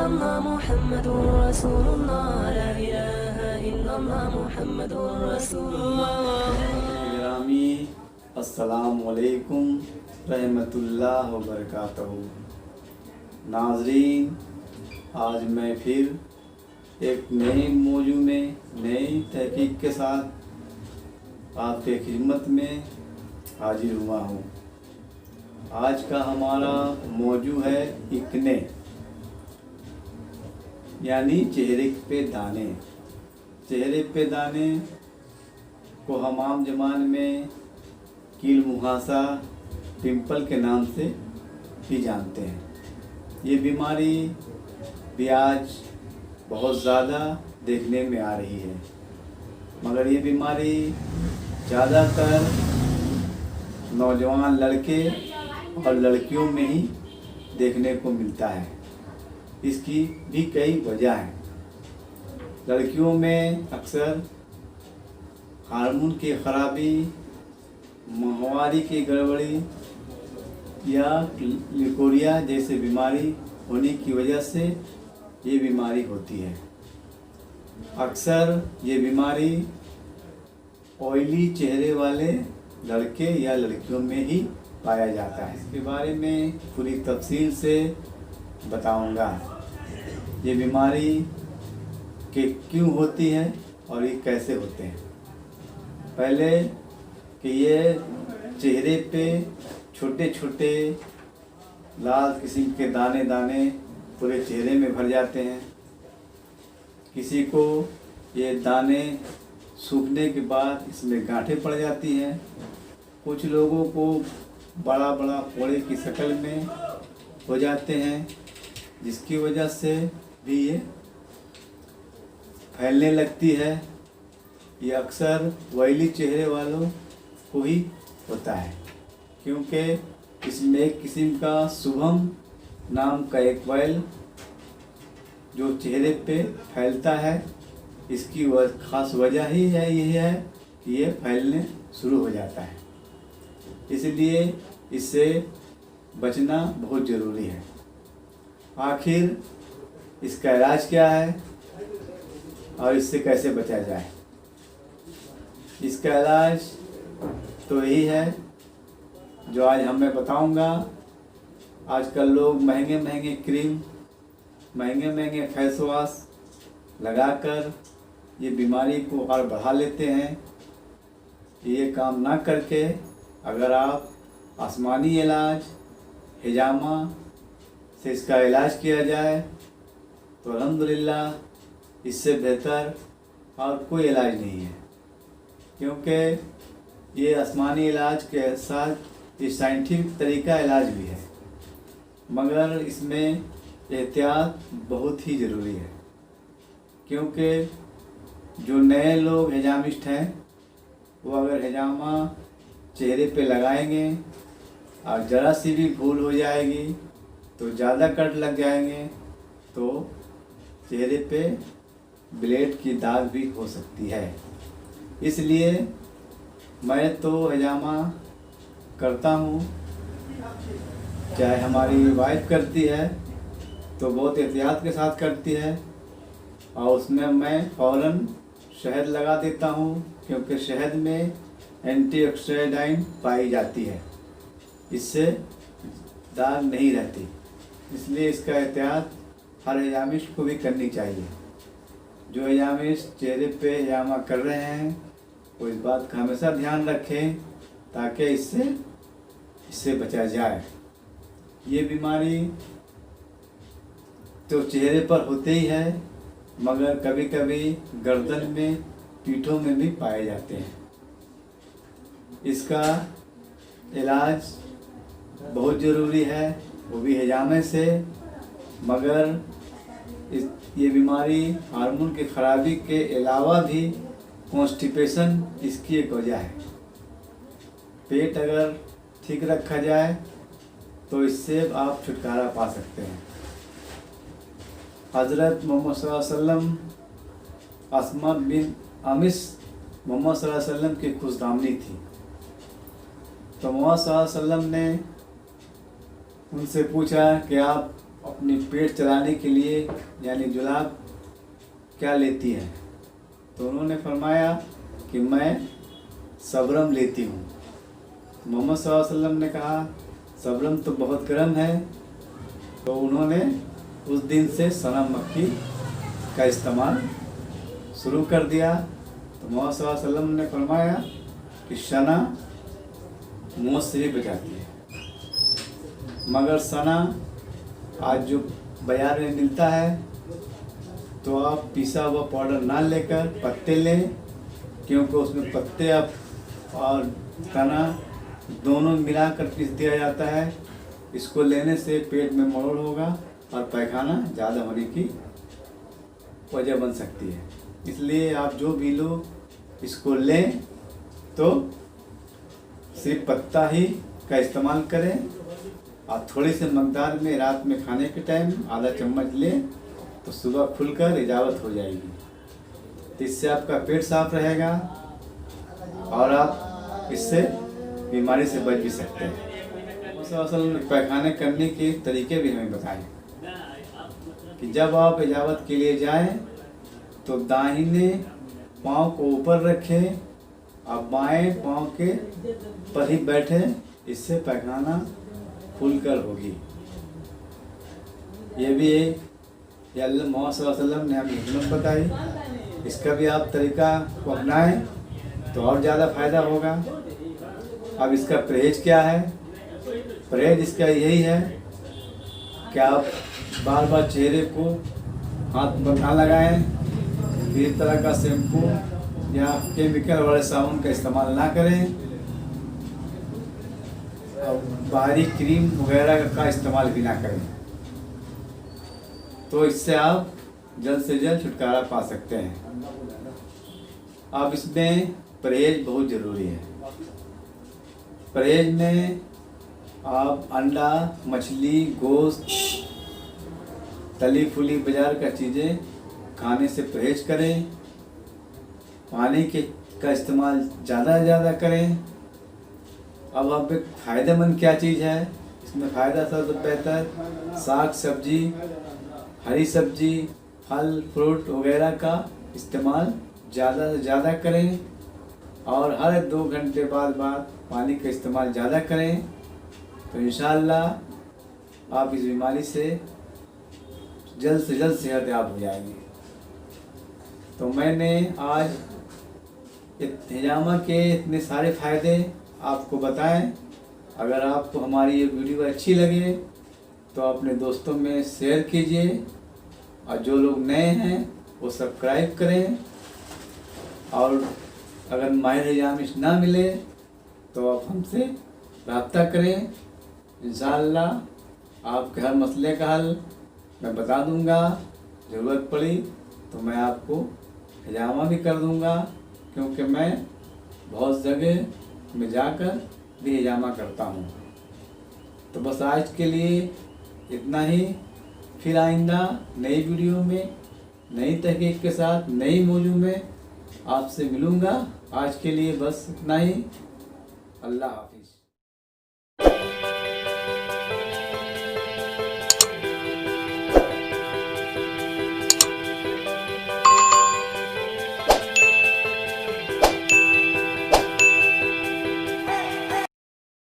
illallah Muhammadur Rasulullah, la ilaha illallah Muhammadur Rasulullah। ग्रामी अस्सलाम वालेकुम रहमतुल्लाह व बरकातहू। नाज़रीन, आज मैं फिर एक नए मौजू में नई तहकीक के साथ आपके खिदमत में हाजिर हुआ हूँ। आज का हमारा मौजू है इकने, यानी चेहरे पे दाने। चेहरे पे दाने को हम आम ज़बान में कील मुहासा, पिंपल के नाम से भी जानते हैं। ये बीमारी भी आज बहुत ज़्यादा देखने में आ रही है, मगर ये बीमारी ज़्यादातर नौजवान लड़के और लड़कियों में ही देखने को मिलता है। इसकी भी कई वजह हैं। लड़कियों में अक्सर हार्मोन की खराबी, माहवारी की गड़बड़ी या लिकोरिया जैसे बीमारी होने की वजह से ये बीमारी होती है। अक्सर ये बीमारी ऑयली चेहरे वाले लड़के या लड़कियों में ही पाया जाता है। इसके बारे में पूरी तफसील से बताऊंगा। ये बीमारी कि क्यों होती है और ये कैसे होते हैं। पहले कि ये चेहरे पे छोटे छोटे लाल किस्म के दाने दाने पूरे चेहरे में भर जाते हैं। किसी को ये दाने सूखने के बाद इसमें गांठें पड़ जाती हैं। कुछ लोगों को बड़ा बड़ा फोड़े की शक्ल में हो जाते हैं, जिसकी वजह से भी ये फैलने लगती है। ये अक्सर ऑयली चेहरे वालों को ही होता है, क्योंकि इसमें एक किस्म का शुभम नाम का एक ऑयल जो चेहरे पे फैलता है। इसकी खास वजह ही है यही है कि ये फैलने शुरू हो जाता है। इसलिए इससे बचना बहुत ज़रूरी है। आखिर इसका इलाज क्या है और इससे कैसे बचा जाए? इसका इलाज तो यही है जो आज मैं बताऊंगा। आजकल लोग महंगे महंगे क्रीम, महंगे महंगे फेस वॉश लगाकर ये बीमारी को और बढ़ा लेते हैं। ये काम ना करके अगर आप आसमानी इलाज हिजामा से इसका इलाज किया जाए तो अल्हम्दुलिल्लाह इससे बेहतर और कोई इलाज नहीं है। क्योंकि ये आसमानी इलाज के साथ ये साइंटिफिक तरीका इलाज भी है, मगर इसमें एहतियात बहुत ही ज़रूरी है। क्योंकि जो नए लोग हिजामिस्ट हैं वो अगर हिजामा चेहरे पे लगाएंगे और ज़रा सी भी भूल हो जाएगी तो ज़्यादा कट लग जाएंगे, तो चेहरे पे ब्लेड की दाग भी हो सकती है। इसलिए मैं तो हिजामा करता हूँ, चाहे हमारी वाइफ करती है तो बहुत एहतियात के साथ करती है, और उसमें मैं फ़ौरन शहद लगा देता हूँ, क्योंकि शहद में एंटीऑक्सीडेंट पाई जाती है। इससे दाग नहीं रहती। इसलिए इसका एहतियात हर हिजामिस्ट को भी करनी चाहिए। जो हिजामिस्ट चेहरे पे हिजामा कर रहे हैं वो इस बात का हमेशा ध्यान रखें ताकि इससे बचा जाए। ये बीमारी तो चेहरे पर होते ही है, मगर कभी कभी गर्दन में, पीठों में भी पाए जाते हैं। इसका इलाज बहुत ज़रूरी है, वो भी हिजामे से। मगर ये बीमारी हार्मोन की खराबी के अलावा भी कॉन्स्टिपेशन इसकी एक वजह है। पेट अगर ठीक रखा जाए तो इससे आप छुटकारा पा सकते हैं। हज़रत मोहम्मद सल्लल्लाहु अलैहि वसल्लम अस्मा बिन अमिस मोहम्मद सल्लल्लाहु अलैहि वसल्लम की खुशदामनी थी। तो मोहम्मद सल्लल्लाहु अलैहि वसल्लम ने उनसे पूछा कि आप अपनी पेट चलाने के लिए यानी जुलाब क्या लेती है? तो उन्होंने फरमाया कि मैं सबरम लेती हूँ। मोहम्मद सल्लल्लाहु अलैहि वसल्लम ने कहा सबरम तो बहुत गर्म है, तो उन्होंने उस दिन से सनम मक्खी का इस्तेमाल शुरू कर दिया। तो मोहम्मद सल्लल्लाहु अलैहि वसल्लम ने फरमाया कि सना मौत से भी बचाती है, मगर सना आज जो बाजार में मिलता है तो आप पिसा हुआ पाउडर ना लेकर पत्ते लें, क्योंकि उसमें पत्ते और तना दोनों मिलाकर पीस दिया जाता है। इसको लेने से पेट में मरोड़ होगा और पैखाना ज़्यादा होने की वजह बन सकती है। इसलिए आप जो भी लोग इसको लें तो सिर्फ पत्ता ही का इस्तेमाल करें और थोड़ी सी मकदार में रात में खाने के टाइम आधा चम्मच लें तो सुबह खुलकर इजावत हो जाएगी। तो इससे आपका पेट साफ रहेगा और आप इससे बीमारी से बच भी सकते हैं। असल में पैखाने करने के तरीके भी हमें बताएं कि जब आप इजावत के लिए जाएं तो दाहिने पाँव को ऊपर रखें और बाएं पाँव के पर ही बैठें, इससे पैखाना खुलकर होगी। ये भी अल्लाह मोहम्मद सल्लल्लाहु अलैहि वसल्लम ने हमें हिकमत बताई। इसका भी आप तरीका को अपनाएं तो और ज़्यादा फायदा होगा। अब इसका परहेज क्या है? परहेज इसका यही है कि आप बार बार चेहरे को हाथ पर ना लगाएं, इस तरह का शैम्पू या केमिकल वाले साबुन का इस्तेमाल ना करें और बाहरी क्रीम वगैरह का इस्तेमाल भी ना करें, तो इससे आप जल्द से जल्द छुटकारा पा सकते हैं। अब इसमें परहेज बहुत ज़रूरी है। परहेज में आप अंडा, मछली, गोश्त, तली फुली बाजार का चीज़ें खाने से परहेज करें। पानी का इस्तेमाल ज़्यादा से ज़्यादा करें। अब आप एक फ़ायदेमंद क्या चीज़ है, इसमें फ़ायदा सबसे बेहतर साग सब्जी, हरी सब्जी, फल फ्रूट वगैरह का इस्तेमाल ज़्यादा से ज़्यादा करें और हर 2 घंटे बाद पानी का इस्तेमाल ज़्यादा करें, तो इंशाअल्लाह आप इस बीमारी से जल्द सेहतयाब हो जाएंगे। तो मैंने आज हिजामा के इतने सारे फ़ायदे आपको बताएं। अगर आपको हमारी ये वीडियो अच्छी लगे तो अपने दोस्तों में शेयर कीजिए और जो लोग नए हैं वो सब्सक्राइब करें। और अगर माहिर हिजामिश ना मिले तो आप हमसे रब्ता करें, इंशाअल्लाह आपके हर मसले का हल मैं बता दूंगा। ज़रूरत पड़ी तो मैं आपको हिजामा भी कर दूंगा, क्योंकि मैं बहुत जगह में जाकर भी हिजामा करता हूँ। तो बस आज के लिए इतना ही। फिर आइंदा नई वीडियो में नई तहकीक के साथ नई मौजू में आपसे मिलूँगा। आज के लिए बस इतना ही। अल्लाह हाफ़िज़।